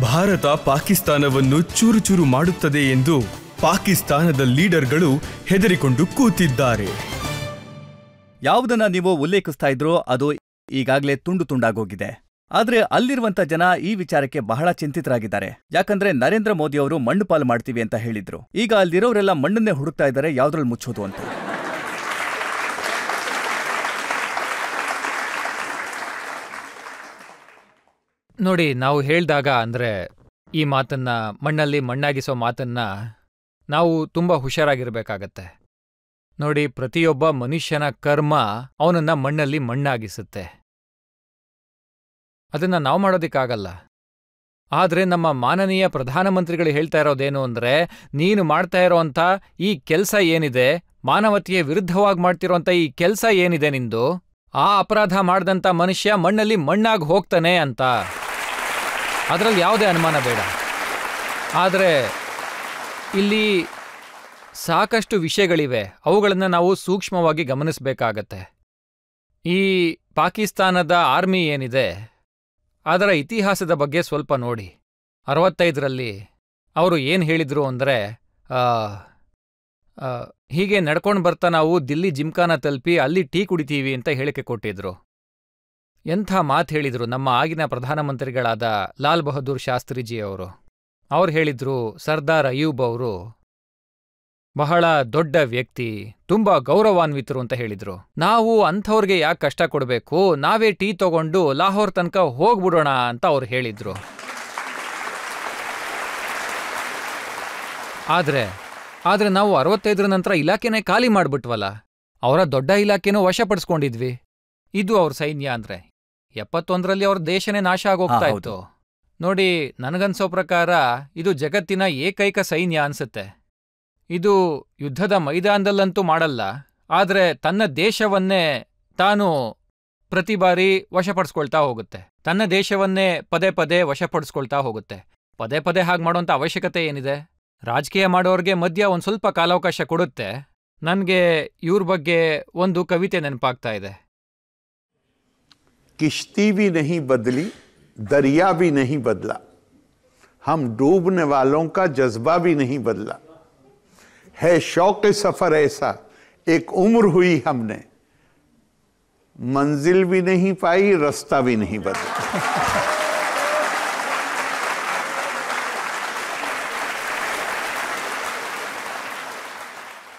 ಭಾರತ ಪಾಕಿಸ್ತಾನವನ್ನು ಚೂರು ಚೂರು ಮಾಡುತ್ತದೆ ಎಂದು ಪಾಕಿಸ್ತಾನದ ಲೀಡರ್ಗಳು ಹೆದರಿಕೊಂಡು ಕೂತಿದ್ದಾರೆ. ಯಾವುದನ್ನ ನೀವು ಉಲ್ಲೇಖಿಸ್ತಾ ಇದ್ರೋ ಅದು ಈಗಾಗಲೇ ತುಂಡು ತುಂಡಾಗೋಗಿದೆ. ಆದ್ರೆ ಅಲ್ಲಿರುವಂತ ಜನ ಈ ವಿಚಾರಕ್ಕೆ ಬಹಳ ಚಿಂತಿತರಾಗಿದ್ದಾರೆ. ಯಾಕಂದ್ರೆ ನರೇಂದ್ರ ಮೋದಿ ಅವರು ಮಣ್ಣು ಪಾಲು ಮಾಡ್ತೀವಿ ಅಂತ ಹೇಳಿದ್ರು. ಈಗ ಅಲ್ಲಿರೋರೆಲ್ಲ ಮಣ್ಣನ್ನೇ ಹುಡುಕ್ತಾ ಇದ್ದಾರೆ, ಯಾವ್ದ್ರಲ್ಲಿ ಮುಚ್ಚೋದು ಅಂತ. ನೋಡಿ, ನಾವು ಹೇಳ್ದಾಗ ಅಂದ್ರೆ ಈ ಮಾತನ್ನ ಮಣ್ಣಲ್ಲಿ ಮಣ್ಣಾಗಿಸೋ ಮಾತನ್ನ ನಾವು ತುಂಬಾ ಹುಷಾರಾಗಿರ್ಬೇಕಾಗತ್ತೆ. ನೋಡಿ, ಪ್ರತಿಯೊಬ್ಬ ಮನುಷ್ಯನ ಕರ್ಮ ಅವನನ್ನ ಮಣ್ಣಲ್ಲಿ ಮಣ್ಣಾಗಿಸುತ್ತೆ. ಅದನ್ನ ನಾವು ಮಾಡೋದಿಕ್ಕಾಗಲ್ಲ. ಆದ್ರೆ ನಮ್ಮ ಮಾನನೀಯ ಪ್ರಧಾನಮಂತ್ರಿಗಳು ಹೇಳ್ತಾ ಇರೋದೇನು ಅಂದ್ರೆ, ನೀನು ಮಾಡ್ತಾ ಇರೋಂಥ ಈ ಕೆಲ್ಸ ಏನಿದೆ, ಮಾನವತೆಯ ವಿರುದ್ಧವಾಗಿ ಮಾಡ್ತಿರೋಂಥ ಈ ಕೆಲ್ಸ ಏನಿದೆ ನಿಂದು, ಆ ಅಪರಾಧ ಮಾಡ್ದಂಥ ಮನುಷ್ಯ ಮಣ್ಣಲ್ಲಿ ಮಣ್ಣಾಗಿ ಹೋಗ್ತಾನೆ ಅಂತ. ಅದರಲ್ಲಿ ಯಾವುದೇ ಅನುಮಾನ ಬೇಡ. ಆದರೆ ಇಲ್ಲಿ ಸಾಕಷ್ಟು ವಿಷಯಗಳಿವೆ, ಅವುಗಳನ್ನು ನಾವು ಸೂಕ್ಷ್ಮವಾಗಿ ಗಮನಿಸಬೇಕಾಗತ್ತೆ. ಈ ಪಾಕಿಸ್ತಾನದ ಆರ್ಮಿ ಏನಿದೆ, ಅದರ ಇತಿಹಾಸದ ಬಗ್ಗೆ ಸ್ವಲ್ಪ ನೋಡಿ. 65ರಲ್ಲಿ ಅವರು ಏನು ಹೇಳಿದ್ರು ಅಂದರೆ, ಹೀಗೆ ನಡ್ಕೊಂಡು ಬರ್ತಾ ನಾವು ದಿಲ್ಲಿ ಜಿಮ್ಖಾನ ತಲುಪಿ ಅಲ್ಲಿ ಟೀ ಕುಡಿತೀವಿ ಅಂತ ಹೇಳಿಕೆ ಕೊಟ್ಟಿದ್ರು. ಎಂಥ ಮಾತು ಹೇಳಿದ್ರು ನಮ್ಮ ಆಗಿನ ಪ್ರಧಾನಮಂತ್ರಿಗಳಾದ ಲಾಲ್ ಬಹದ್ದೂರ್ ಶಾಸ್ತ್ರಿಜಿ ಅವರು. ಅವ್ರು ಹೇಳಿದ್ರು, ಸರ್ದಾರ್ ಅಯೂಬ್ ಅವರು ಬಹಳ ದೊಡ್ಡ ವ್ಯಕ್ತಿ, ತುಂಬಾ ಗೌರವಾನ್ವಿತರು ಅಂತ ಹೇಳಿದ್ರು. ನಾವು ಅಂಥವ್ರಿಗೆ ಯಾಕೆ ಕಷ್ಟ ಕೊಡಬೇಕು, ನಾವೇ ಟೀ ತಗೊಂಡು ಲಾಹೋರ್ ತನಕ ಹೋಗ್ಬಿಡೋಣ ಅಂತ ಅವ್ರು ಹೇಳಿದ್ರು. ಆದ್ರೆ ನಾವು 65ರ ನಂತರ ಇಲಾಖೆನೇ ಖಾಲಿ ಮಾಡ್ಬಿಟ್ವಲ್ಲ, ಅವರ ದೊಡ್ಡ ಇಲಾಖೆನೂ ವಶಪಡಿಸ್ಕೊಂಡಿದ್ವಿ. ಇದು ಅವ್ರ ಸೈನ್ಯ ಅಂದ್ರೆ. 71ರಲ್ಲಿ ಅವ್ರ ದೇಶನೇ ನಾಶ ಆಗೋಗ್ತಾ ಇತ್ತು. ನೋಡಿ, ನನಗನ್ಸೋ ಪ್ರಕಾರ ಇದು ಜಗತ್ತಿನ ಏಕೈಕ ಸೈನ್ಯ ಅನ್ಸುತ್ತೆ. ಇದು ಯುದ್ಧದ ಮೈದಾನದಲ್ಲಂತೂ ಮಾಡಲ್ಲ, ಆದ್ರೆ ತನ್ನ ದೇಶವನ್ನೇ ತಾನು ಪ್ರತಿ ಬಾರಿ ವಶಪಡಿಸ್ಕೊಳ್ತಾ ಹೋಗುತ್ತೆ. ತನ್ನ ದೇಶವನ್ನೇ ಪದೇ ಪದೇ ವಶಪಡಿಸ್ಕೊಳ್ತಾ ಹೋಗುತ್ತೆ. ಪದೇ ಪದೇ ಹಾಗೆ ಮಾಡೋಂಥ ಅವಶ್ಯಕತೆ ಏನಿದೆ? ರಾಜಕೀಯ ಮಾಡೋರ್ಗೆ ಮಧ್ಯ ಒಂದು ಸ್ವಲ್ಪ ಕಾಲಾವಕಾಶ ಕೊಡುತ್ತೆ. ನನಗೆ ಇವ್ರ ಬಗ್ಗೆ ಒಂದು ಕವಿತೆ ನೆನಪಾಗ್ತಾ ಇದೆ. किश्ती भी नहीं बदली, दरिया भी नहीं बदला, हम डूबने वालों का जज्बा भी नहीं बदला, है शौक सफर ऐसा एक उम्र हुई हमने, मंजिल भी नहीं पाई, रास्ता भी नहीं बदला.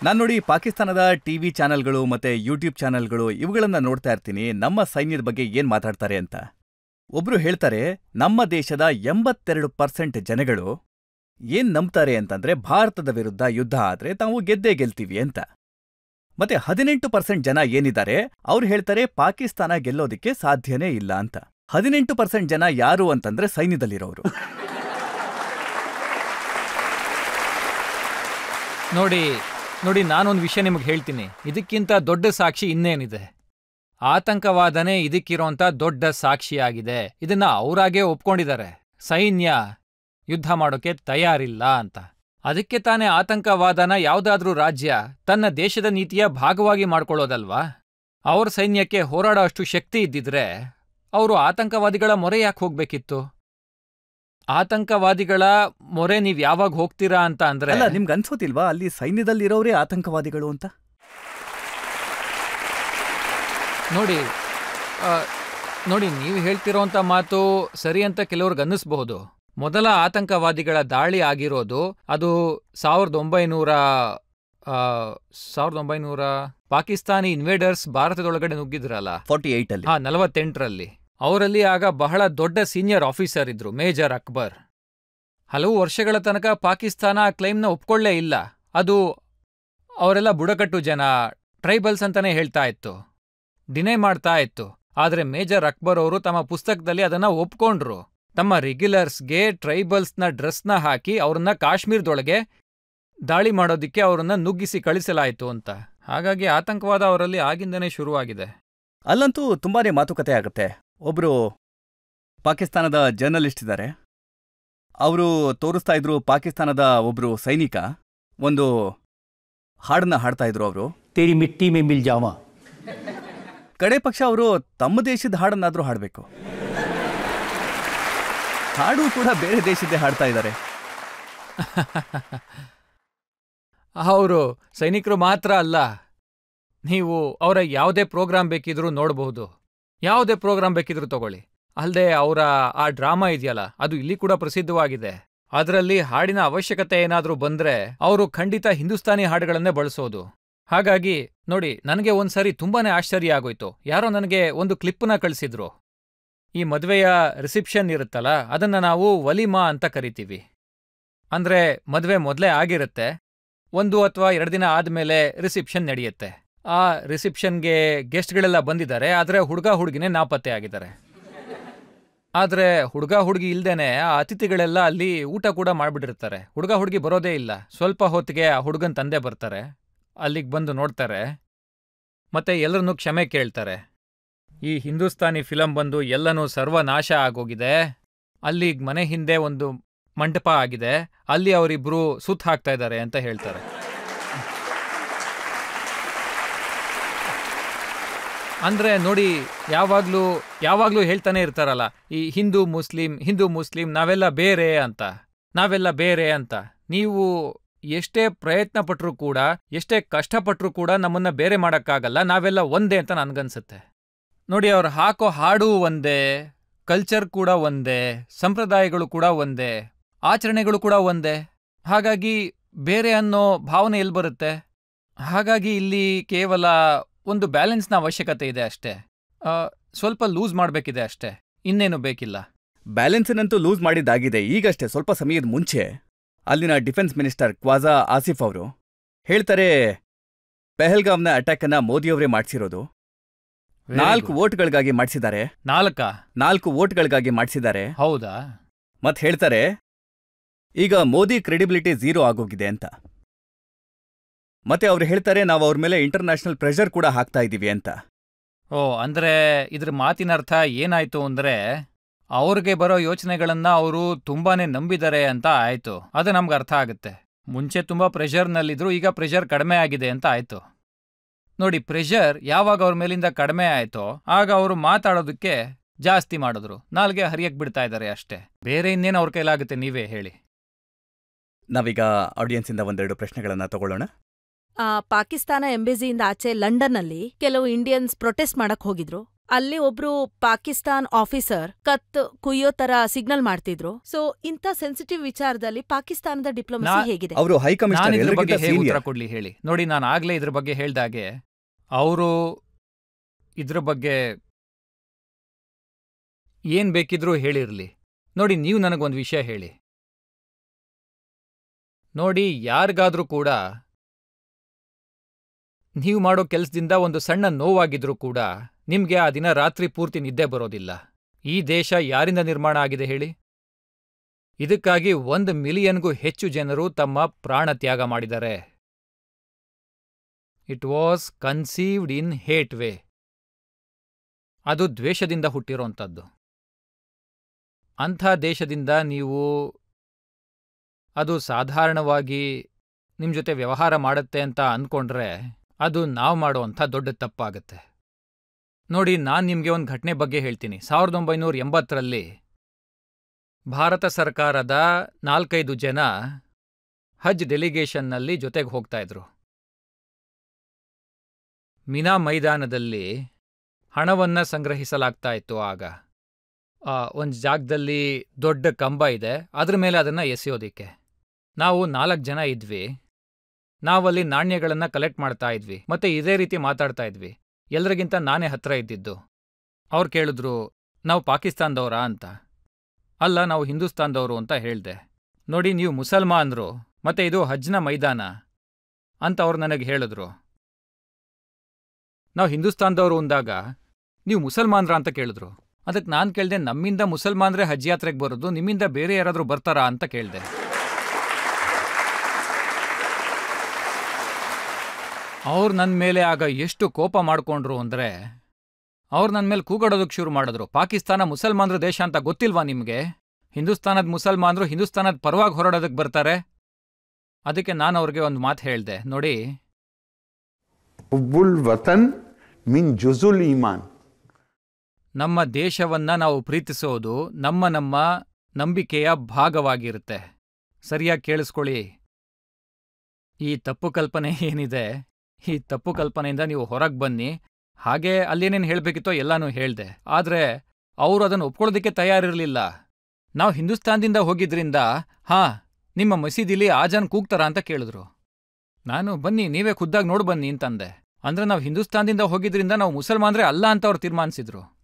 ನಾನು ನೋಡಿ, ಪಾಕಿಸ್ತಾನದ ಟಿವಿ ಚಾನೆಲ್ಗಳು ಮತ್ತೆ ಯೂಟ್ಯೂಬ್ ಚಾನೆಲ್ಗಳು ಇವುಗಳನ್ನ ನೋಡ್ತಾ ಇರ್ತೀನಿ, ನಮ್ಮ ಸೈನ್ಯದ ಬಗ್ಗೆ ಏನ್ ಮಾತಾಡ್ತಾರೆ ಅಂತ. ಒಬ್ರು ಹೇಳ್ತಾರೆ, ನಮ್ಮ ದೇಶದ 82% ಜನಗಳು ಏನ್ ನಂಬ್ತಾರೆ ಅಂತಂದ್ರೆ, ಭಾರತದ ವಿರುದ್ಧ ಯುದ್ಧ ಆದ್ರೆ ತಾವು ಗೆದ್ದೇ ಗೆಲ್ತೀವಿ ಅಂತ. ಮತ್ತೆ 18% ಜನ ಏನಿದ್ದಾರೆ ಅವ್ರು ಹೇಳ್ತಾರೆ ಪಾಕಿಸ್ತಾನ ಗೆಲ್ಲೋದಿಕ್ಕೆ ಸಾಧ್ಯನೇ ಇಲ್ಲ ಅಂತ. 18% ಜನ ಯಾರು ಅಂತಂದ್ರೆ ಸೈನ್ಯದಲ್ಲಿರೋರು. ನೋಡಿ, ನಾನೊಂದು ವಿಷಯ ನಿಮಗೆ ಹೇಳ್ತೀನಿ. ಇದಕ್ಕಿಂತ ದೊಡ್ಡ ಸಾಕ್ಷಿ ಇನ್ನೇನಿದೆ? ಆತಂಕವಾದನೇ ಇದಕ್ಕಿರೋಂಥ ದೊಡ್ಡ ಸಾಕ್ಷಿಯಾಗಿದೆ. ಇದನ್ನ ಅವರಾಗೇ ಒಪ್ಕೊಂಡಿದ್ದಾರೆ, ಸೈನ್ಯ ಯುದ್ಧ ಮಾಡೋಕೆ ತಯಾರಿಲ್ಲ ಅಂತ. ಅದಕ್ಕೆ ತಾನೇ ಆತಂಕವಾದನ ಯಾವುದಾದ್ರೂ ರಾಜ್ಯ ತನ್ನ ದೇಶದ ನೀತಿಯ ಭಾಗವಾಗಿ ಮಾಡ್ಕೊಳ್ಳೋದಲ್ವಾ? ಅವ್ರ ಸೈನ್ಯಕ್ಕೆ ಹೋರಾಡೋ ಅಷ್ಟು ಶಕ್ತಿ ಇದ್ದಿದ್ರೆ ಅವರು ಆತಂಕವಾದಿಗಳ ಮೊರೆ ಯಾಕೆ ಹೋಗ್ಬೇಕಿತ್ತು? ಆತಂಕವಾದಿಗಳ ಮೊರೆ ನೀವ್ ಯಾವಾಗ ಹೋಗ್ತೀರಾ ಅಂತ ಅಂದ್ರೆ, ಅಲ್ಲ, ನಿಮ್ಗೆ ಅನ್ಸೋದಿಲ್ವಾ ಅಲ್ಲಿ ಸೈನ್ಯದಲ್ಲಿರೋರೇ ಆತಂಕವಾದಿಗಳು ಅಂತ? ನೋಡಿ, ನೀವು ಹೇಳ್ತಿರೋಂಥ ಮಾತು ಸರಿ ಅಂತ ಕೆಲವ್ರಿಗೆ ಅನ್ನಿಸ್ಬಹುದು. ಮೊದಲ ಆತಂಕವಾದಿಗಳ ದಾಳಿ ಆಗಿರೋದು ಅದು 1900 ಪಾಕಿಸ್ತಾನಿ ಇನ್ವೇಡರ್ಸ್ ಭಾರತದೊಳಗಡೆ ನುಗ್ಗಿದ್ರಲ್ಲ, 48ಅಲ್ಲಿ. 48ರಲ್ಲಿ. ಅವರಲ್ಲಿ ಆಗ ಬಹಳ ದೊಡ್ಡ ಸೀನಿಯರ್ ಆಫೀಸರ್ ಇದ್ರು, ಮೇಜರ್ ಅಕ್ಬರ್. ಹಲವು ವರ್ಷಗಳ ತನಕ ಪಾಕಿಸ್ತಾನ ಆ ಕ್ಲೈಮ್ನ ಒಪ್ಕೊಳ್ಳೇ ಇಲ್ಲ. ಅದು ಅವರೆಲ್ಲ ಬುಡಕಟ್ಟು ಜನ, ಟ್ರೈಬಲ್ಸ್ ಅಂತಾನೆ ಹೇಳ್ತಾ ಇತ್ತು, ಡಿನೈ ಮಾಡ್ತಾ ಇತ್ತು. ಆದ್ರೆ ಮೇಜರ್ ಅಕ್ಬರ್ ಅವರು ತಮ್ಮ ಪುಸ್ತಕದಲ್ಲಿ ಅದನ್ನ ಒಪ್ಕೊಂಡ್ರು. ತಮ್ಮ ರೆಗ್ಯುಲರ್ಸ್ಗೆ ಟ್ರೈಬಲ್ಸ್ನ ಡ್ರೆಸ್ನ ಹಾಕಿ ಅವ್ರನ್ನ ಕಾಶ್ಮೀರದೊಳಗೆ ದಾಳಿ ಮಾಡೋದಿಕ್ಕೆ ಅವರನ್ನ ನುಗ್ಗಿಸಿ ಕಳಿಸಲಾಯಿತು ಅಂತ. ಹಾಗಾಗಿ ಆತಂಕವಾದ ಅವರಲ್ಲಿ ಆಗಿಂದನೇ ಶುರುವಾಗಿದೆ. ಅಲ್ಲಂತೂ ತುಂಬಾನೇ ಮಾತುಕತೆ ಆಗುತ್ತೆ. ಒಬ್ರು ಪಾಕಿಸ್ತಾನದ ಜರ್ನಲಿಸ್ಟ್ ಇದ್ದಾರೆ, ಅವರು ತೋರಿಸ್ತಾ ಇದ್ರು, ಪಾಕಿಸ್ತಾನದ ಒಬ್ರು ಸೈನಿಕ ಒಂದು ಹಾಡನ್ನ ಹಾಡ್ತಾ ಇದ್ರು. ಅವರು ತೇರಿ ಮಿಟ್ಟಿ ಮೇ ಮಿಲ್ ಜಾವ. ಕಡೆ ಪಕ್ಷ ಅವರು ತಮ್ಮ ದೇಶದ ಹಾಡನ್ನಾದ್ರೂ ಹಾಡಬೇಕು. ಹಾಡು ಕೂಡ ಬೇರೆ ದೇಶದ್ದೇ ಹಾಡ್ತಾ ಇದ್ದಾರೆ. ಅವರು ಸೈನಿಕರು ಮಾತ್ರ ಅಲ್ಲ, ನೀವು ಅವರ ಯಾವುದೇ ಪ್ರೋಗ್ರಾಮ್ ಬೇಕಿದ್ರೂ ನೋಡಬಹುದು, ಯಾವುದೇ ಪ್ರೋಗ್ರಾಮ್ ಬೇಕಿದ್ರೂ ತಗೊಳ್ಳಿ. ಅಲ್ಲದೆ ಅವರ ಆ ಡ್ರಾಮಾ ಇದೆಯಲ್ಲ, ಅದು ಇಲ್ಲಿ ಕೂಡ ಪ್ರಸಿದ್ಧವಾಗಿದೆ. ಅದರಲ್ಲಿ ಹಾಡಿನ ಅವಶ್ಯಕತೆ ಏನಾದರೂ ಬಂದ್ರೆ ಅವರು ಖಂಡಿತ ಹಿಂದೂಸ್ತಾನಿ ಹಾಡುಗಳನ್ನೇ ಬಳಸೋದು. ಹಾಗಾಗಿ ನೋಡಿ, ನನಗೆ ಒಂದ್ಸರಿ ತುಂಬಾನೇ ಆಶ್ಚರ್ಯ ಆಗೋಯ್ತು. ಯಾರೋ ನನಗೆ ಒಂದು ಕ್ಲಿಪ್ಪನ್ನ ಕಳಿಸಿದ್ರು. ಈ ಮದುವೆಯ ರಿಸೆಪ್ಷನ್ ಇರುತ್ತಲ್ಲ, ಅದನ್ನ ನಾವು ವಲಿಮಾ ಅಂತ ಕರಿತೀವಿ. ಅಂದ್ರೆ ಮದುವೆ ಮೊದಲೇ ಆಗಿರುತ್ತೆ, 1 ಅಥವಾ 2 ದಿನ ಆದ್ಮೇಲೆ ರಿಸೆಪ್ಷನ್ ನಡೆಯುತ್ತೆ. ಆ ರಿಸೆಪ್ಷನ್ಗೆ ಗೆಸ್ಟ್ಗಳೆಲ್ಲ ಬಂದಿದ್ದಾರೆ, ಆದರೆ ಹುಡುಗ ಹುಡುಗಿನೇ ನಾಪತ್ತೆ ಆಗಿದ್ದಾರೆ. ಆದ್ರೆ ಹುಡುಗ ಹುಡುಗಿ ಇಲ್ದೇನೆ ಆ ಅತಿಥಿಗಳೆಲ್ಲ ಅಲ್ಲಿ ಊಟ ಕೂಡ ಮಾಡ್ಬಿಟ್ಟಿರ್ತಾರೆ. ಹುಡುಗ ಹುಡುಗಿ ಬರೋದೇ ಇಲ್ಲ. ಸ್ವಲ್ಪ ಹೊತ್ತಿಗೆ ಆ ಹುಡುಗನ ತಂದೆ ಬರ್ತಾರೆ, ಅಲ್ಲಿಗೆ ಬಂದು ನೋಡ್ತಾರೆ, ಮತ್ತೆ ಎಲ್ಲರನ್ನೂ ಕ್ಷಮೆ ಕೇಳ್ತಾರೆ. ಈ ಹಿಂದೂಸ್ತಾನಿ ಫಿಲಂ ಬಂದು ಎಲ್ಲನೂ ಸರ್ವನಾಶ ಆಗೋಗಿದೆ, ಅಲ್ಲಿ ಮನೆ ಹಿಂದೆ ಒಂದು ಮಂಟಪ ಆಗಿದೆ, ಅಲ್ಲಿ ಅವರಿಬ್ರು ಸುತ್ತ ಹಾಕ್ತಾ ಇದ್ದಾರೆ ಅಂತ ಹೇಳ್ತಾರೆ. ಅಂದ್ರೆ ನೋಡಿ, ಯಾವಾಗ್ಲೂ ಹೇಳ್ತಾನೆ ಇರ್ತಾರಲ್ಲ, ಈ ಹಿಂದೂ ಮುಸ್ಲಿಂ ನಾವೆಲ್ಲ ಬೇರೆ ಅಂತ. ನೀವು ಎಷ್ಟೇ ಪ್ರಯತ್ನ ಪಟ್ರೂ ಕೂಡ, ಎಷ್ಟೇ ಕಷ್ಟಪಟ್ರೂ ಕೂಡ ನಮ್ಮನ್ನ ಬೇರೆ ಮಾಡಕ್ಕಾಗಲ್ಲ. ನಾವೆಲ್ಲ ಒಂದೇ ಅಂತ ನನ್ಗನ್ಸುತ್ತೆ. ನೋಡಿ, ಅವ್ರು ಹಾಕೋ ಹಾಡು ಒಂದೇ, ಕಲ್ಚರ್ ಕೂಡ ಒಂದೇ, ಸಂಪ್ರದಾಯಗಳು ಕೂಡ ಒಂದೇ, ಆಚರಣೆಗಳು ಕೂಡ ಒಂದೇ. ಹಾಗಾಗಿ ಬೇರೆ ಅನ್ನೋ ಭಾವನೆ ಎಲ್ಲಿ ಬರುತ್ತೆ? ಹಾಗಾಗಿ ಇಲ್ಲಿ ಕೇವಲ ಒಂದು ಬ್ಯಾಲೆನ್ಸ್ನ ಅವಶ್ಯಕತೆ ಇದೆ ಅಷ್ಟೇ. ಸ್ವಲ್ಪ ಲೂಸ್ ಮಾಡಬೇಕಿದೆ ಅಷ್ಟೇ, ಇನ್ನೇನು ಬೇಕಿಲ್ಲ. ಬ್ಯಾಲೆನ್ಸನ್ನಂತೂ ಲೂಸ್ ಮಾಡಿದ್ದಾಗಿದೆ. ಈಗಷ್ಟೇ ಸ್ವಲ್ಪ ಸಮಯದ ಮುಂಚೆ ಅಲ್ಲಿನ ಡಿಫೆನ್ಸ್ ಮಿನಿಸ್ಟರ್ ಖ್ವಾಜಾ ಆಸಿಫ್ ಅವರು ಹೇಳ್ತಾರೆ, ಪೆಹಲ್ಗಾಮ್ನ ಅಟ್ಯಾಕನ್ನ ಮೋದಿಯವರೇ ಮಾಡಿಸಿರೋದು, 4 ವೋಟ್ಗಳಿಗಾಗಿ ಮಾಡಿಸಿದ್ದಾರೆ. 4 ವೋಟ್ಗಳಿಗಾಗಿ ಮಾಡಿಸಿದ್ದಾರೆ. ಹೌದಾ? ಮತ್ ಹೇಳ್ತಾರೆ, ಈಗ ಮೋದಿ ಕ್ರೆಡಿಬಿಲಿಟಿ 0 ಆಗೋಗಿದೆ ಅಂತ. ಮತ್ತೆ ಅವ್ರು ಹೇಳ್ತಾರೆ, ನಾವು ಅವ್ರ ಮೇಲೆ ಇಂಟರ್ನ್ಯಾಷನಲ್ ಪ್ರೆಷರ್ ಕೂಡ ಹಾಕ್ತಾ ಇದ್ದೀವಿ ಅಂತ. ಅಂದ್ರೆ ಇದ್ರ ಮಾತಿನ ಅರ್ಥ ಏನಾಯ್ತು ಅಂದ್ರೆ, ಅವ್ರಿಗೆ ಬರೋ ಯೋಚನೆಗಳನ್ನ ಅವರು ತುಂಬಾನೇ ನಂಬಿದ್ದಾರೆ ಅಂತ ಆಯ್ತು. ಅದು ನಮ್ಗೆ ಅರ್ಥ ಆಗುತ್ತೆ. ಮುಂಚೆ ತುಂಬಾ ಪ್ರೆಷರ್ನಲ್ಲಿದ್ರು, ಈಗ ಪ್ರೆಷರ್ ಕಡಿಮೆ ಆಗಿದೆ ಅಂತ ಆಯ್ತು. ನೋಡಿ, ಪ್ರೆಷರ್ ಯಾವಾಗ ಅವ್ರ ಮೇಲಿಂದ ಕಡಿಮೆ ಆಯ್ತೋ ಆಗ ಅವರು ಮಾತಾಡೋದಕ್ಕೆ ಜಾಸ್ತಿ ಮಾಡಿದ್ರು, ನಾಲ್ಗೆ ಹರಿಯಕ್ ಬಿಡ್ತಾ ಇದ್ದಾರೆ ಅಷ್ಟೇ. ಬೇರೆ ಇನ್ನೇನು ಅವ್ರ ಕೈಲಾಗುತ್ತೆ, ನೀವೇ ಹೇಳಿ. ನಾವೀಗ ಆಡಿಯನ್ಸಿಂದ 1-2 ಪ್ರಶ್ನೆಗಳನ್ನ ತಗೊಳ್ಳೋಣ. ಪಾಕಿಸ್ತಾನ ಎಂಬೆಸಿಯಿಂದ ಆಚೆ ಲಂಡನ್ನಲ್ಲಿ ಕೆಲವು ಇಂಡಿಯನ್ಸ್ ಪ್ರೊಟೆಸ್ಟ್ ಮಾಡಕ್ ಹೋಗಿದ್ರು. ಅಲ್ಲಿ ಒಬ್ರು ಪಾಕಿಸ್ತಾನ್ ಆಫೀಸರ್ ಕತ್ ಕುಯ್ಯೋ ತರ ಸಿಗ್ನಲ್ ಮಾಡ್ತಿದ್ರು. ಸೊ ಇಂಥ ಸೆನ್ಸಿಟಿವ್ ವಿಚಾರದಲ್ಲಿ ಪಾಕಿಸ್ತಾನದ ಡಿಪ್ಲೊಮಸಿ ಹೇಗಿದೆ? ಅವರು ಹೈಕಮಿಷನರ್ ಇದ್ರ ಬಗ್ಗೆ ಹೇಗೆ ಉತ್ತರ ಕೊಡ್ಲಿ ಹೇಳಿ. ನೋಡಿ, ನಾನು ಆಗ್ಲೇ ಇದ್ರ ಬಗ್ಗೆ ಹೇಳ್ದಾಗೆ ಅವರು ಇದ್ರ ಬಗ್ಗೆ ಏನ್ ಬೇಕಿದ್ರೂ ಹೇಳಿರ್ಲಿ. ನೋಡಿ, ನೀವು ನನಗೊಂದು ವಿಷಯ ಹೇಳಿ. ನೋಡಿ, ಯಾರಿಗಾದ್ರೂ ಕೂಡ ನೀವು ಮಾಡೋ ಕೆಲ್ಸದಿಂದ ಒಂದು ಸಣ್ಣ ನೋವಾಗಿದ್ರೂ ಕೂಡ ನಿಮ್ಗೆ ಆ ದಿನ ರಾತ್ರಿ ಪೂರ್ತಿ ನಿದ್ದೆ ಬರೋದಿಲ್ಲ. ಈ ದೇಶ ಯಾರಿಂದ ನಿರ್ಮಾಣ ಆಗಿದೆ ಹೇಳಿ? ಇದಕ್ಕಾಗಿ 1 ಮಿಲಿಯನ್ಗೂ ಹೆಚ್ಚು ಜನರು ತಮ್ಮ ಪ್ರಾಣ ತ್ಯಾಗ ಮಾಡಿದ್ದಾರೆ. It was conceived in hate way. ಅದು ದ್ವೇಷದಿಂದ ಹುಟ್ಟಿರೋಂಥದ್ದು. ಅಂಥ ದೇಶದಿಂದ ನೀವು ಅದು ಸಾಧಾರಣವಾಗಿ ನಿಮ್ ಜೊತೆ ವ್ಯವಹಾರ ಮಾಡುತ್ತೆ ಅಂತ ಅಂದ್ಕೊಂಡ್ರೆ ಅದು ನಾವು ಮಾಡೋವಂಥ ದೊಡ್ಡ ತಪ್ಪಾಗತ್ತೆ. ನೋಡಿ, ನಾನು ನಿಮಗೆ ಒಂದು ಘಟನೆ ಬಗ್ಗೆ ಹೇಳ್ತೀನಿ. 1980ರಲ್ಲಿ ಭಾರತ ಸರ್ಕಾರದ 4-5 ಜನ ಹಜ್ ಡೆಲಿಗೇಷನ್ನಲ್ಲಿ ಜೊತೆಗೆ ಹೋಗ್ತಾ ಇದ್ರು. ಮಿನಾ ಮೈದಾನದಲ್ಲಿ ಹಣವನ್ನ ಸಂಗ್ರಹಿಸಲಾಗ್ತಾ ಇತ್ತು. ಆಗ ಒಂದು ಜಾಗದಲ್ಲಿ ದೊಡ್ಡ ಕಂಬ ಇದೆ, ಅದ್ರ ಮೇಲೆ ಅದನ್ನ ಎಸೆಯೋದಿಕ್ಕೆ. ನಾವು 4 ಜನ ಇದ್ವಿ. ನಾವಲ್ಲಿ ನಾಣ್ಯಗಳನ್ನ ಕಲೆಕ್ಟ್ ಮಾಡ್ತಾ ಇದ್ವಿ, ಮತ್ತೆ ಇದೇ ರೀತಿ ಮಾತಾಡ್ತಾ ಇದ್ವಿ. ಎಲ್ರಿಗಿಂತ ನಾನೇ ಹತ್ರ ಇದ್ದಿದ್ದು. ಅವ್ರು ಕೇಳಿದ್ರು, ನಾವು ಪಾಕಿಸ್ತಾನದವರಾ ಅಂತ. ಅಲ್ಲ, ನಾವು ಹಿಂದೂಸ್ತಾನದವರು ಅಂತ ಹೇಳ್ದೆ. ನೋಡಿ, ನೀವು ಮುಸಲ್ಮಾನರು, ಮತ್ತೆ ಇದು ಹಜ್ನ ಮೈದಾನ ಅಂತ ಅವ್ರು ನನಗೆ ಹೇಳಿದ್ರು. ನಾವು ಹಿಂದೂಸ್ತಾನದವರು ಅಂದಾಗ ನೀವು ಮುಸಲ್ಮಾನ್ರ ಅಂತ ಕೇಳಿದ್ರು. ಅದಕ್ಕೆ ನಾನು ಕೇಳ್ದೆ, ನಮ್ಮಿಂದ ಮುಸಲ್ಮಾನ್ರೆ ಹಜ್ ಯಾತ್ರೆಗೆ ಬರೋದು, ನಿಮ್ಮಿಂದ ಬೇರೆ ಯಾರಾದ್ರೂ ಬರ್ತಾರಾ ಅಂತ ಕೇಳ್ದೆ. ಅವ್ರು ನನ್ನ ಮೇಲೆ ಆಗ ಎಷ್ಟು ಕೋಪ ಮಾಡ್ಕೊಂಡ್ರು ಅಂದ್ರೆ, ಅವ್ರು ನನ್ನ ಮೇಲೆ ಕೂಗಾಡೋದಕ್ಕೆ ಶುರು ಮಾಡಿದ್ರು. ಪಾಕಿಸ್ತಾನ ಮುಸಲ್ಮಾನ್ರ ದೇಶ ಅಂತ ಗೊತ್ತಿಲ್ವಾ ನಿಮ್ಗೆ? ಹಿಂದೂಸ್ತಾನದ ಮುಸಲ್ಮಾನ್ರು ಹಿಂದೂಸ್ತಾನದ ಪರವಾಗಿ ಹೊರಡೋದಕ್ಕೆ ಬರ್ತಾರೆ. ಅದಕ್ಕೆ ನಾನು ಅವ್ರಿಗೆ ಒಂದು ಮಾತು ಹೇಳ್ದೆ, ನೋಡಿ, ಹುಬ್ಬುಲ್ ವತನ್ ಮಿನ್ ಜುಜುಲ್ ಈಮಾನ್. ನಮ್ಮ ದೇಶವನ್ನ ನಾವು ಪ್ರೀತಿಸೋದು ನಮ್ಮ ನಂಬಿಕೆಯ ಭಾಗವಾಗಿರುತ್ತೆ. ಸರಿಯಾಗಿ ಕೇಳಿಸ್ಕೊಳ್ಳಿ. ಈ ತಪ್ಪು ಕಲ್ಪನೆ ಏನಿದೆ, ಈ ತಪ್ಪು ಕಲ್ಪನೆಯಿಂದ ನೀವು ಹೊರಗೆ ಬನ್ನಿ. ಹಾಗೆ ಅಲ್ಲೇನೇನು ಹೇಳಬೇಕಿತ್ತೋ ಎಲ್ಲಾನು ಹೇಳ್ದೆ. ಆದ್ರೆ ಅವರು ಅದನ್ನು ಒಪ್ಕೊಳ್ಳೋದಕ್ಕೆ ತಯಾರಿರಲಿಲ್ಲ. ನಾವು ಹಿಂದೂಸ್ತಾನದಿಂದ ಹೋಗಿದ್ರಿಂದ ನಿಮ್ಮ ಮಸೀದಿಲಿ ಆಜಾನ್ ಕೂಗ್ತಾರ ಅಂತ ಕೇಳಿದ್ರು. ನಾನು ಬನ್ನಿ ನೀವೇ ಖುದ್ದಾಗಿ ನೋಡ್ಬನ್ನಿ ಅಂತಂದೆ. ಅಂದ್ರೆ ನಾವು ಹಿಂದೂಸ್ತಾನದಿಂದ ಹೋಗಿದ್ರಿಂದ ನಾವು ಮುಸಲ್ಮಾನ್ರೆ ಅಲ್ಲ ಅಂತ ಅವ್ರು ತೀರ್ಮಾನಿಸಿದ್ರು.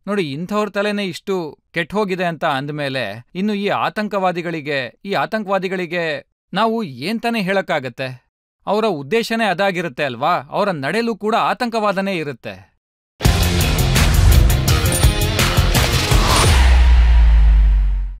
ನೋಡಿ, ಇಂಥವ್ರ ತಲೆನೇ ಇಷ್ಟು ಕೆಟ್ಟ ಹೋಗಿದೆ ಅಂತ ಅಂದಮೇಲೆ ಇನ್ನು ಈ ಆತಂಕವಾದಿಗಳಿಗೆ ನಾವು ಏಂತಾನೆ ಹೇಳಕ್ಕಾಗತ್ತೆ? ಅವರ ಉದ್ದೇಶನೇ ಅದಾಗಿರುತ್ತೆ ಅಲ್ವಾ? ಅವರ ನಡೆಯಲು ಕೂಡ ಆತಂಕವಾದನೇ ಇರುತ್ತೆ.